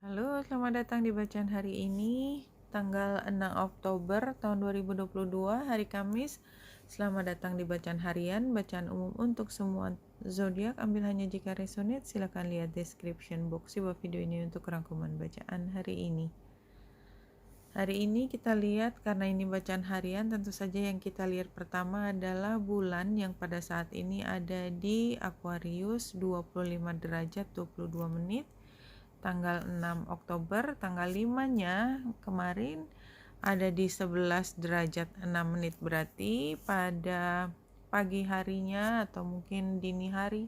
Halo, selamat datang di bacaan hari ini, tanggal 6 Oktober tahun 2022, hari Kamis. Selamat datang di bacaan harian, bacaan umum untuk semua zodiak. Ambil hanya jika resonate, silakan lihat description box di bawah video ini untuk rangkuman bacaan hari ini. Hari ini kita lihat, karena ini bacaan harian, tentu saja yang kita lihat pertama adalah bulan yang pada saat ini ada di Aquarius 25 derajat 22 menit. Tanggal 6 Oktober, tanggal 5-nya kemarin ada di 11 derajat 6 menit, berarti pada pagi harinya atau mungkin dini hari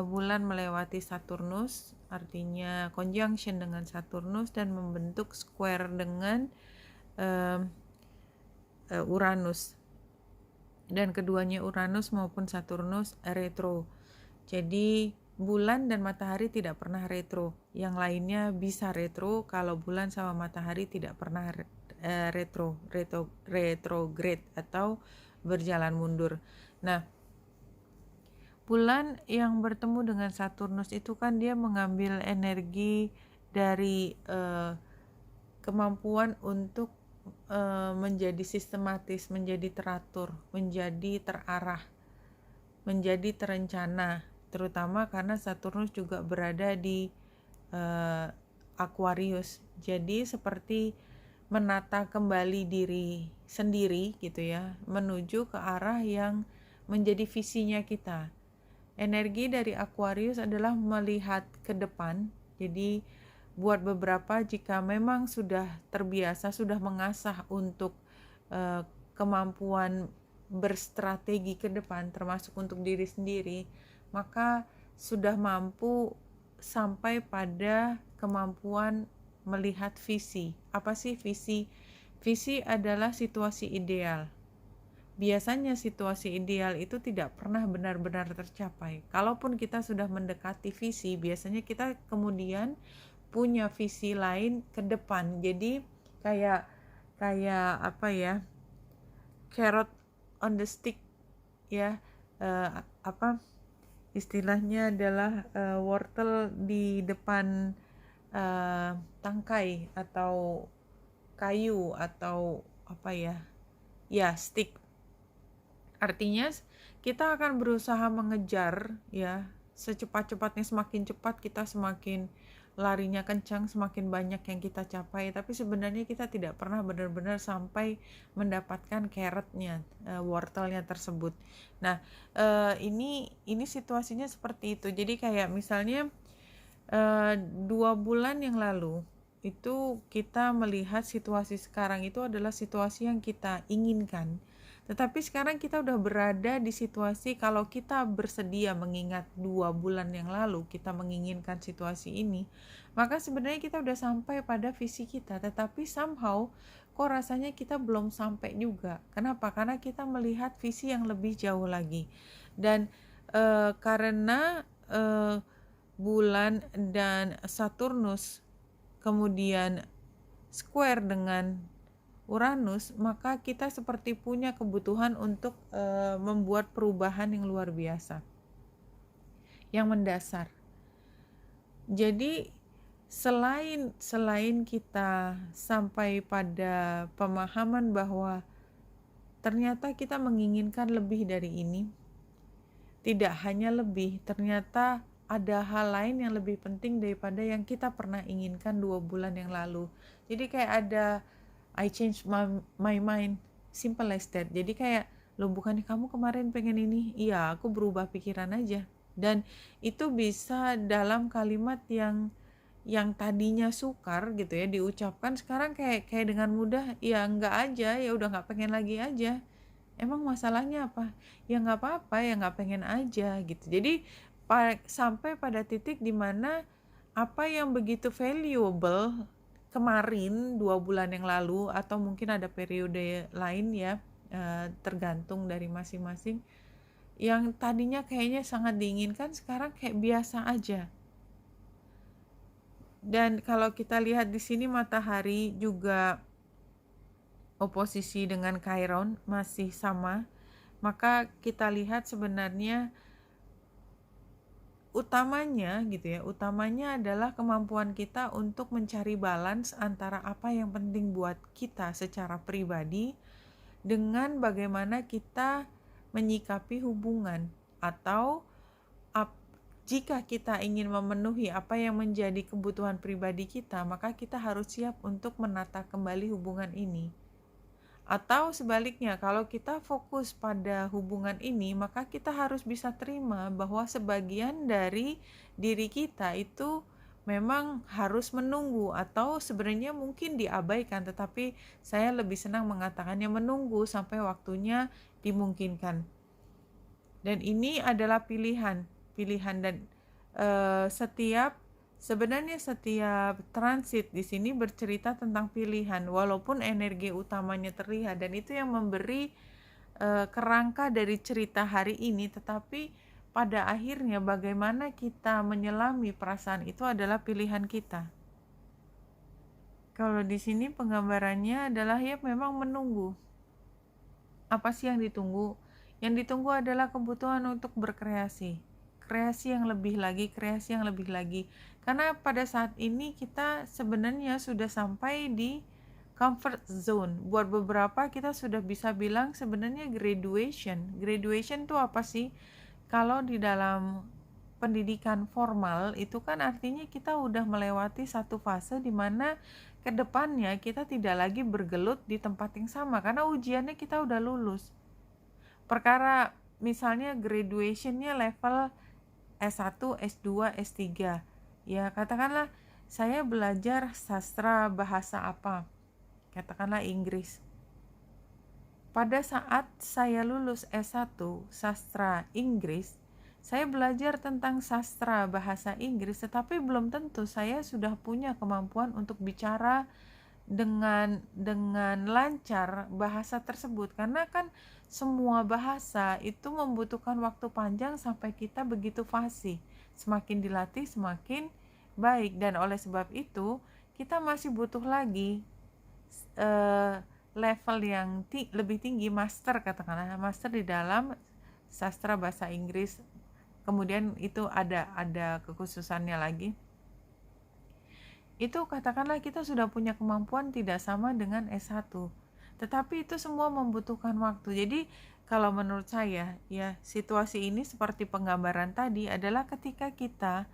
bulan melewati Saturnus, artinya conjunction dengan Saturnus dan membentuk square dengan Uranus, dan keduanya Uranus maupun Saturnus retro. Jadi bulan dan matahari tidak pernah retro. Yang lainnya bisa retro, kalau bulan sama matahari tidak pernah retrograde atau berjalan mundur. Nah, bulan yang bertemu dengan Saturnus itu kan dia mengambil energi dari kemampuan untuk menjadi sistematis, menjadi teratur, menjadi terarah, menjadi terencana, terutama karena Saturnus juga berada di Aquarius. Jadi seperti menata kembali diri sendiri gitu ya, menuju ke arah yang menjadi visinya kita. Energi dari Aquarius adalah melihat ke depan. Jadi buat beberapa, jika memang sudah terbiasa, sudah mengasah untuk kemampuan berstrategi ke depan, termasuk untuk diri sendiri, maka sudah mampu sampai pada kemampuan melihat visi. Apa sih visi? Visi adalah situasi ideal. Biasanya situasi ideal itu tidak pernah benar-benar tercapai. Kalaupun kita sudah mendekati visi, biasanya kita kemudian punya visi lain ke depan. Jadi kayak apa ya? Carrot on the stick ya. Apa istilahnya adalah wortel di depan tangkai atau kayu atau apa ya? Ya, stick. Artinya kita akan berusaha mengejar ya, secepat-cepatnya, semakin cepat kita semakin larinya kencang, semakin banyak yang kita capai, tapi sebenarnya kita tidak pernah benar-benar sampai mendapatkan carrotnya, wortelnya tersebut. Nah, ini situasinya seperti itu. Jadi kayak misalnya 2 bulan yang lalu itu kita melihat situasi sekarang itu adalah situasi yang kita inginkan. Tetapi sekarang kita udah berada di situasi, kalau kita bersedia mengingat 2 bulan yang lalu kita menginginkan situasi ini, maka sebenarnya kita udah sampai pada visi kita. Tetapi somehow kok rasanya kita belum sampai juga. Kenapa? Karena kita melihat visi yang lebih jauh lagi. Dan karena bulan dan Saturnus kemudian square dengan Uranus, maka kita seperti punya kebutuhan untuk membuat perubahan yang luar biasa, yang mendasar. Jadi selain kita sampai pada pemahaman bahwa ternyata kita menginginkan lebih dari ini, tidak hanya lebih, ternyata ada hal lain yang lebih penting daripada yang kita pernah inginkan 2 bulan yang lalu. Jadi kayak ada I change my mind, simple as that. Jadi kayak, lo bukannya kamu kemarin pengen ini? Iya, aku berubah pikiran aja. Dan itu bisa dalam kalimat yang tadinya sukar gitu ya diucapkan, sekarang kayak dengan mudah, ya enggak aja, ya udah nggak pengen lagi aja. Emang masalahnya apa? Ya nggak apa-apa, ya nggak pengen aja gitu. Jadi sampai pada titik dimana apa yang begitu valuable kemarin 2 bulan yang lalu, atau mungkin ada periode lain ya, tergantung dari masing-masing, yang tadinya kayaknya sangat diinginkan sekarang kayak biasa aja. Dan kalau kita lihat di sini matahari juga oposisi dengan Chiron masih sama, maka kita lihat sebenarnya utamanya gitu ya, utamanya adalah kemampuan kita untuk mencari balance antara apa yang penting buat kita secara pribadi dengan bagaimana kita menyikapi hubungan, atau jika kita ingin memenuhi apa yang menjadi kebutuhan pribadi kita, maka kita harus siap untuk menata kembali hubungan ini. Atau sebaliknya, kalau kita fokus pada hubungan ini, maka kita harus bisa terima bahwa sebagian dari diri kita itu memang harus menunggu, atau sebenarnya mungkin diabaikan, tetapi saya lebih senang mengatakannya menunggu sampai waktunya dimungkinkan. Dan ini adalah pilihan dan sebenarnya setiap transit di sini bercerita tentang pilihan, walaupun energi utamanya terlihat, dan itu yang memberi kerangka dari cerita hari ini. Tetapi pada akhirnya bagaimana kita menyelami perasaan itu adalah pilihan kita. Kalau di sini penggambarannya adalah ya memang menunggu. Apa sih yang ditunggu? Yang ditunggu adalah kebutuhan untuk berkreasi. Kreasi yang lebih lagi. Karena pada saat ini kita sebenarnya sudah sampai di comfort zone. Buat beberapa kita sudah bisa bilang sebenarnya graduation. Graduation itu apa sih? Kalau di dalam pendidikan formal itu kan artinya kita udah melewati satu fase di mana kedepannya kita tidak lagi bergelut di tempat yang sama karena ujiannya kita udah lulus. Perkara misalnya graduationnya level S1, S2, S3. Ya katakanlah saya belajar sastra bahasa apa, katakanlah Inggris. Pada saat saya lulus S1 sastra Inggris, saya belajar tentang sastra bahasa Inggris, tetapi belum tentu saya sudah punya kemampuan untuk bicara dengan lancar bahasa tersebut, karena kan semua bahasa itu membutuhkan waktu panjang sampai kita begitu fasih. Semakin dilatih semakin baik, dan oleh sebab itu kita masih butuh lagi level yang lebih tinggi, master, katakanlah master di dalam sastra bahasa Inggris. Kemudian itu ada kekhususannya lagi. Itu katakanlah kita sudah punya kemampuan tidak sama dengan S1. Tetapi itu semua membutuhkan waktu. Jadi kalau menurut saya ya, situasi ini seperti penggambaran tadi adalah ketika kita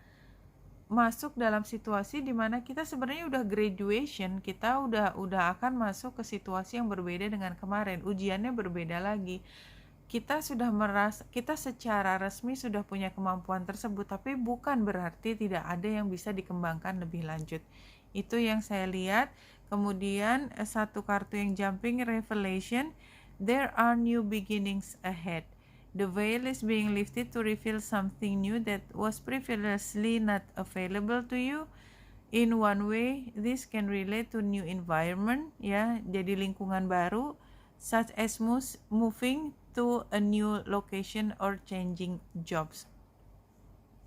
masuk dalam situasi di mana kita sebenarnya udah graduation, kita udah akan masuk ke situasi yang berbeda dengan kemarin. Ujiannya berbeda lagi. Kita sudah kita secara resmi sudah punya kemampuan tersebut, tapi bukan berarti tidak ada yang bisa dikembangkan lebih lanjut. Itu yang saya lihat. Kemudian satu kartu yang jumping, revelation, there are new beginnings ahead. The veil is being lifted to reveal something new that was previously not available to you. In one way, this can relate to new environment, ya, jadi lingkungan baru, such as moving to a new location or changing jobs.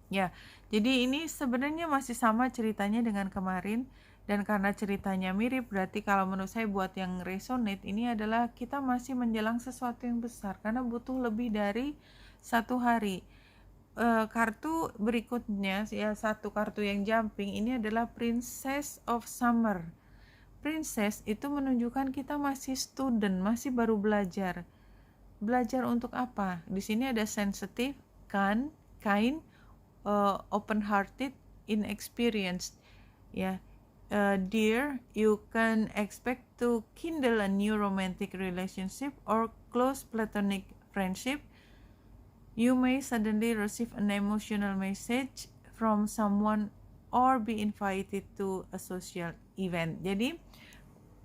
Ya, jadi ini sebenarnya masih sama ceritanya dengan kemarin, dan karena ceritanya mirip, berarti kalau menurut saya buat yang resonate ini adalah kita masih menjelang sesuatu yang besar karena butuh lebih dari satu hari. Kartu berikutnya ya, satu kartu yang jumping ini adalah Princess of Summer. Princess itu menunjukkan kita masih student, masih baru belajar. Belajar untuk apa? Di sini ada sensitive, kind, open-hearted, inexperienced. Ya, dear, you can expect to kindle a new romantic relationship or close platonic friendship. You may suddenly receive an emotional message from someone or be invited to a social event. Jadi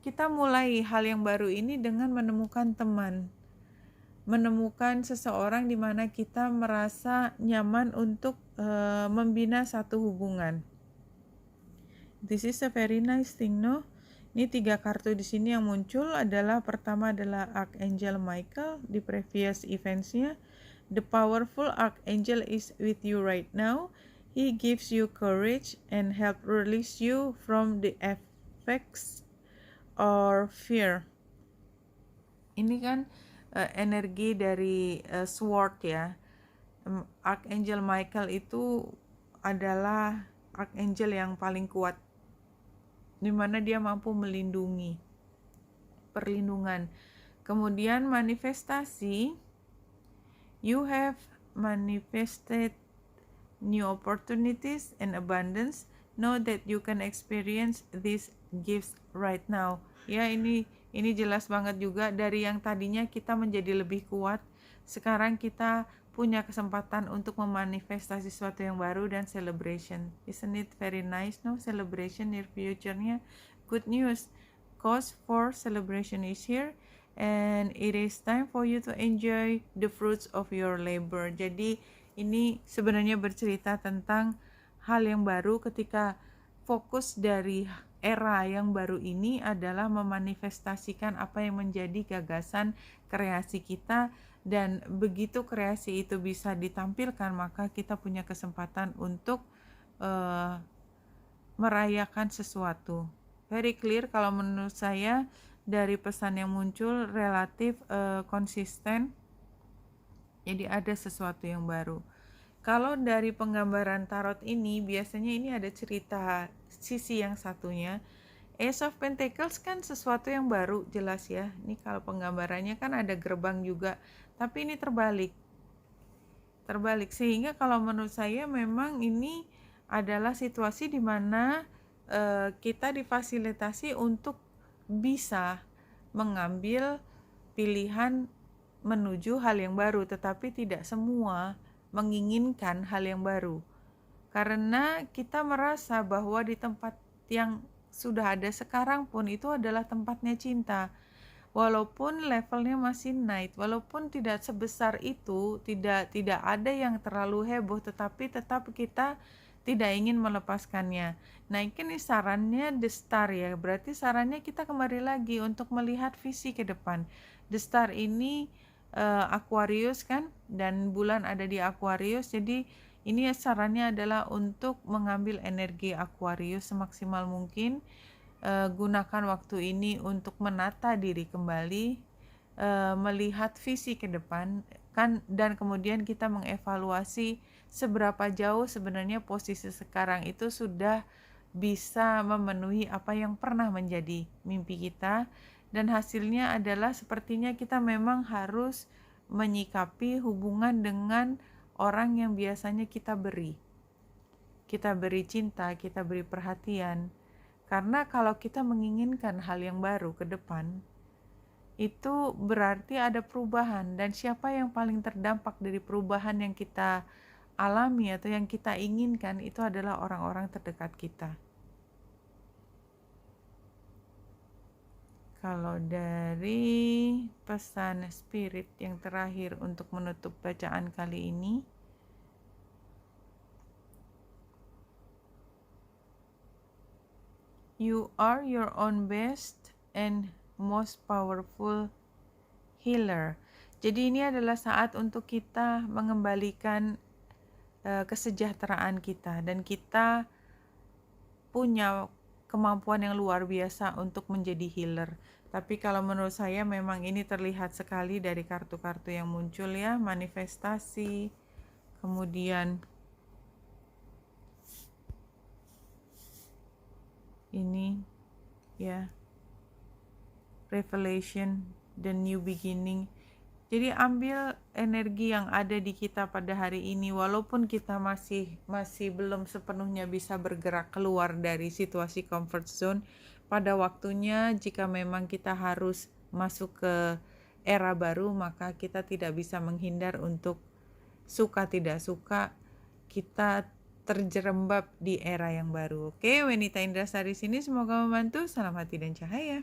kita mulai hal yang baru ini dengan menemukan teman, menemukan seseorang di mana kita merasa nyaman untuk membina satu hubungan. This is a very nice thing, no? Ini 3 kartu di sini yang muncul adalah, pertama adalah Archangel Michael di previous events-nya. The powerful Archangel is with you right now. He gives you courage and help release you from the effects or fear. Ini kan energi dari sword ya. Archangel Michael itu adalah archangel yang paling kuat, di mana dia mampu melindungi, perlindungan. Kemudian manifestasi, you have manifested new opportunities and abundance. Know that you can experience these gifts right now. Ya, ini jelas banget juga, dari yang tadinya kita menjadi lebih kuat, sekarang kita punya kesempatan untuk memanifestasi sesuatu yang baru dan celebration. Isn't it very nice, no? Celebration near future-nya. Good news. Cause for celebration is here. And it is time for you to enjoy the fruits of your labor. Jadi ini sebenarnya bercerita tentang hal yang baru, ketika fokus dari era yang baru ini adalah memanifestasikan apa yang menjadi gagasan kreasi kita. Dan begitu kreasi itu bisa ditampilkan, maka kita punya kesempatan untuk merayakan sesuatu. Very clear kalau menurut saya. Dari pesan yang muncul relatif konsisten, jadi ada sesuatu yang baru. Kalau dari penggambaran tarot ini, biasanya ini ada cerita sisi yang satunya. Ace of Pentacles kan sesuatu yang baru, jelas ya. Ini kalau penggambarannya kan ada gerbang juga, tapi ini terbalik, sehingga kalau menurut saya memang ini adalah situasi di mana kita difasilitasi untuk bisa mengambil pilihan menuju hal yang baru, tetapi tidak semua menginginkan hal yang baru, karena kita merasa bahwa di tempat yang sudah ada sekarang pun itu adalah tempatnya cinta, walaupun levelnya masih naik, walaupun tidak sebesar itu, tidak ada yang terlalu heboh, tetapi tetap kita tidak ingin melepaskannya. Nah, ini sarannya The Star ya, berarti sarannya kita kembali lagi untuk melihat visi ke depan. The Star ini Aquarius kan, dan bulan ada di Aquarius, jadi ini sarannya adalah untuk mengambil energi Aquarius semaksimal mungkin. Gunakan waktu ini untuk menata diri kembali, melihat visi ke depan kan, dan kemudian kita mengevaluasi seberapa jauh sebenarnya posisi sekarang itu sudah bisa memenuhi apa yang pernah menjadi mimpi kita. Dan hasilnya adalah sepertinya kita memang harus menyikapi hubungan dengan orang yang biasanya kita beri cinta, kita beri perhatian. Karena kalau kita menginginkan hal yang baru ke depan, itu berarti ada perubahan, dan siapa yang paling terdampak dari perubahan yang kita alami atau yang kita inginkan itu adalah orang-orang terdekat kita. Kalau dari pesan spirit yang terakhir untuk menutup bacaan kali ini, you are your own best and most powerful healer. Jadi ini adalah saat untuk kita mengembalikan kesejahteraan kita, dan kita punya kemampuan yang luar biasa untuk menjadi healer. Tapi kalau menurut saya memang ini terlihat sekali dari kartu-kartu yang muncul ya, manifestasi, kemudian ini ya, revelation dan new beginning. Jadi ambil energi yang ada di kita pada hari ini, walaupun kita masih belum sepenuhnya bisa bergerak keluar dari situasi comfort zone. Pada waktunya jika memang kita harus masuk ke era baru, maka kita tidak bisa menghindar untuk suka tidak suka, kita terjerembab di era yang baru. Oke, Wenita Indrasari sini, semoga membantu. Salam hati dan cahaya.